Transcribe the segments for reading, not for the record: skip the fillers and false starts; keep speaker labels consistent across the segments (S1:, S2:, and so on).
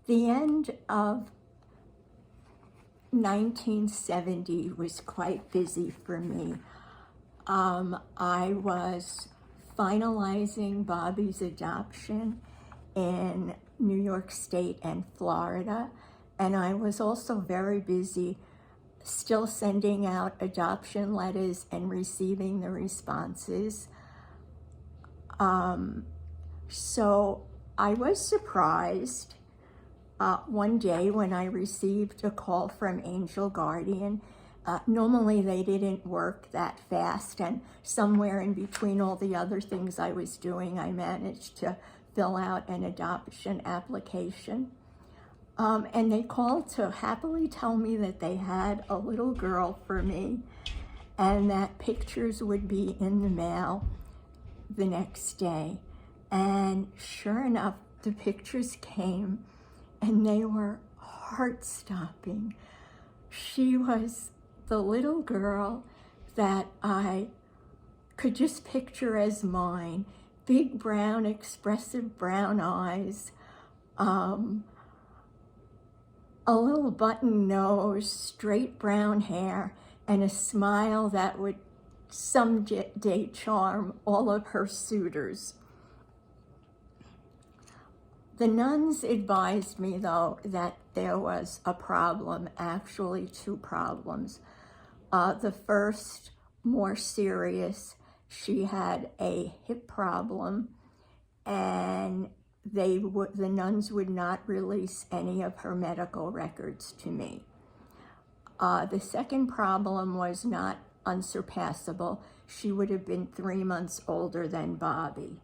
S1: The end of 1970 was quite busy for me. I was finalizing Bobby's adoption in New York State and Florida, and I was also very busy still sending out adoption letters and receiving the responses. So I was surprised one day when I received a call from Angel Guardian. Normally they didn't work that fast, and somewhere in between all the other things I was doing, I managed to fill out an adoption application. And they called to happily tell me that they had a little girl for me and that pictures would be in the mail the next day. And sure enough, the pictures came and they were heart-stopping. She was the little girl that I could just picture as mine. Big brown, expressive brown eyes, a little button nose, straight brown hair, and a smile that would someday charm all of her suitors. The nuns advised me, though, that there was a problem, actually two problems. The first, more serious, she had a hip problem, and the nuns would not release any of her medical records to me. The second problem was not unsurpassable. She would have been 3 months older than Bobby.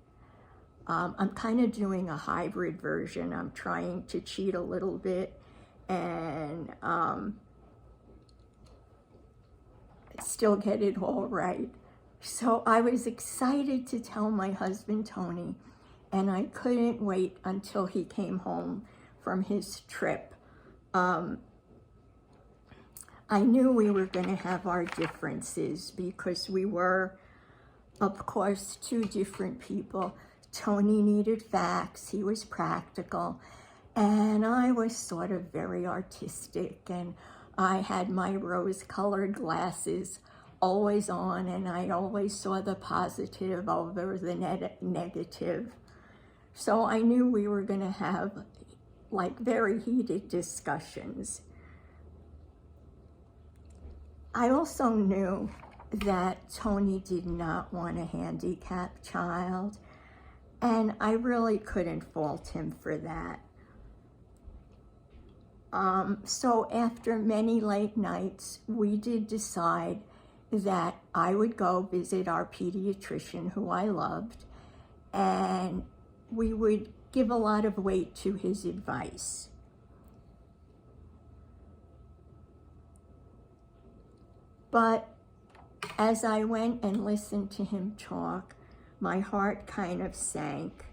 S1: I'm kind of doing a hybrid version. I'm trying to cheat a little bit and still get it all right. So I was excited to tell my husband, Tony, and I couldn't wait until he came home from his trip. I knew we were going to have our differences because we were, of course, two different people. Tony needed facts, he was practical, and I was sort of very artistic, and I had my rose-colored glasses always on, and I always saw the positive over the negative. So I knew we were going to have like very heated discussions. I also knew that Tony did not want a handicapped child, and I really couldn't fault him for that. So after many late nights, we did decide that I would go visit our pediatrician, who I loved, and we would give a lot of weight to his advice. But as I went and listened to him talk, my heart kind of sank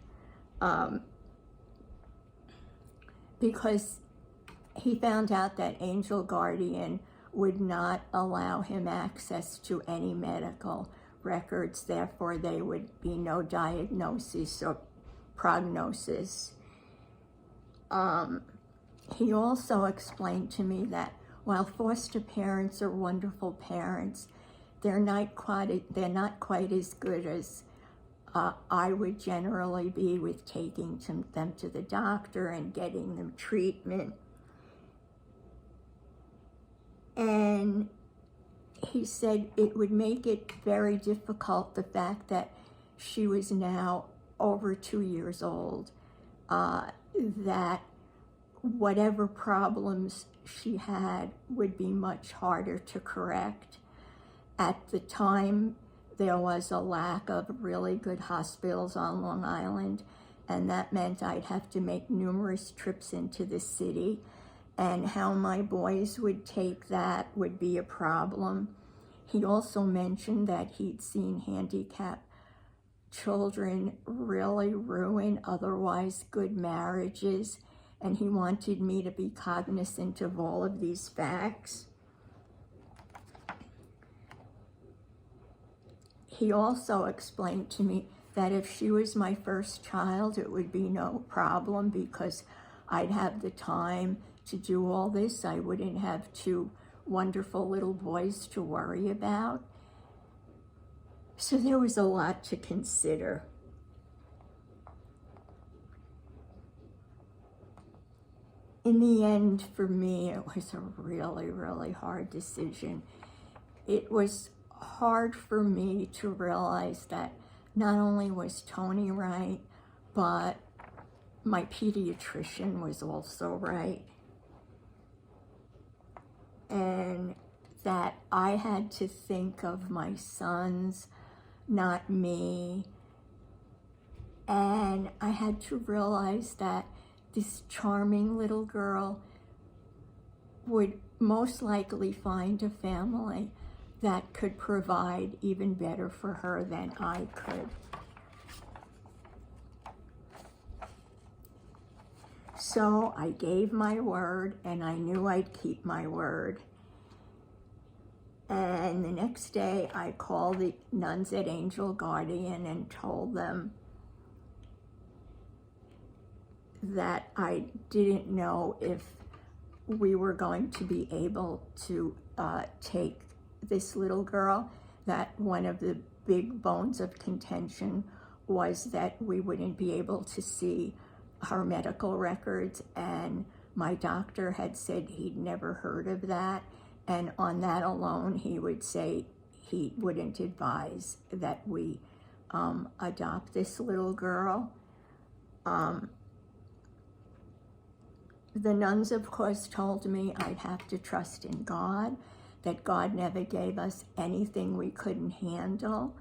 S1: because he found out that Angel Guardian would not allow him access to any medical records, therefore there would be no diagnosis or prognosis. He also explained to me that while foster parents are wonderful parents, they're not quite as good as I would generally be with taking them to the doctor and getting them treatment. And he said it would make it very difficult, the fact that she was now over 2 years old, that whatever problems she had would be much harder to correct. At the time, there was a lack of really good hospitals on Long Island, and that meant I'd have to make numerous trips into the city, and how my boys would take that would be a problem. He also mentioned that he'd seen handicapped children really ruin otherwise good marriages, and he wanted me to be cognizant of all of these facts. He also explained to me that if she was my first child, it would be no problem because I'd have the time to do all this. I wouldn't have two wonderful little boys to worry about. So there was a lot to consider. In the end, for me, it was a really, really hard decision. It was hard for me to realize that not only was Tony right, but my pediatrician was also right. And that I had to think of my sons, not me. And I had to realize that this charming little girl would most likely find a family that could provide even better for her than I could. So I gave my word, and I knew I'd keep my word. And the next day, I called the nuns at Angel Guardian and told them that I didn't know if we were going to be able to take this little girl, that one of the big bones of contention was that we wouldn't be able to see her medical records, and my doctor had said he'd never heard of that, and on that alone he would say he wouldn't advise that we adopt this little girl. The nuns, of course, told me I'd have to trust in God, that God never gave us anything we couldn't handle,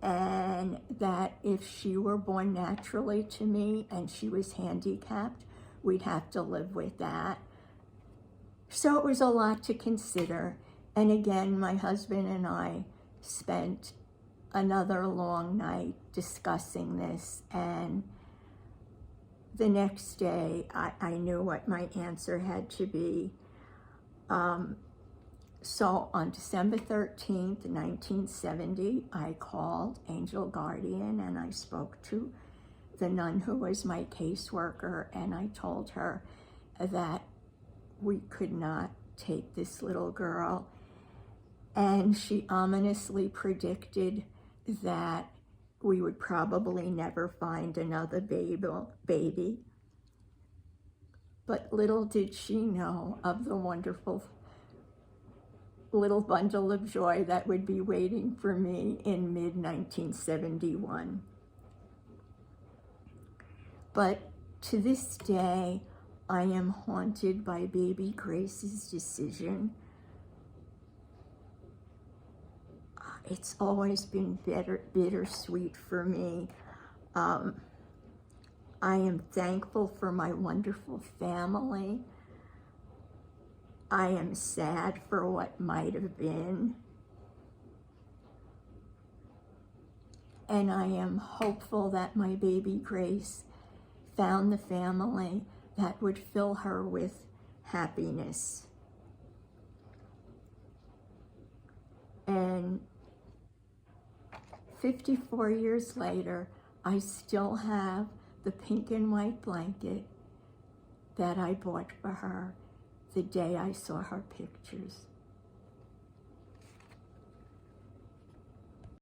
S1: and that if she were born naturally to me and she was handicapped, we'd have to live with that. So it was a lot to consider. And again, my husband and I spent another long night discussing this, and the next day, I knew what my answer had to be. So on December 13th, 1970, I called Angel Guardian and I spoke to the nun who was my caseworker, and I told her that we could not take this little girl. And she ominously predicted that we would probably never find another baby. But little did she know of the wonderful little bundle of joy that would be waiting for me in mid-1971. But to this day, I am haunted by baby Grace's decision. It's always been bittersweet for me. I am thankful for my wonderful family. I am sad for what might have been. And I am hopeful that my baby Grace found the family that would fill her with happiness. And 54 years later, I still have the pink and white blanket that I bought for her the day I saw her pictures.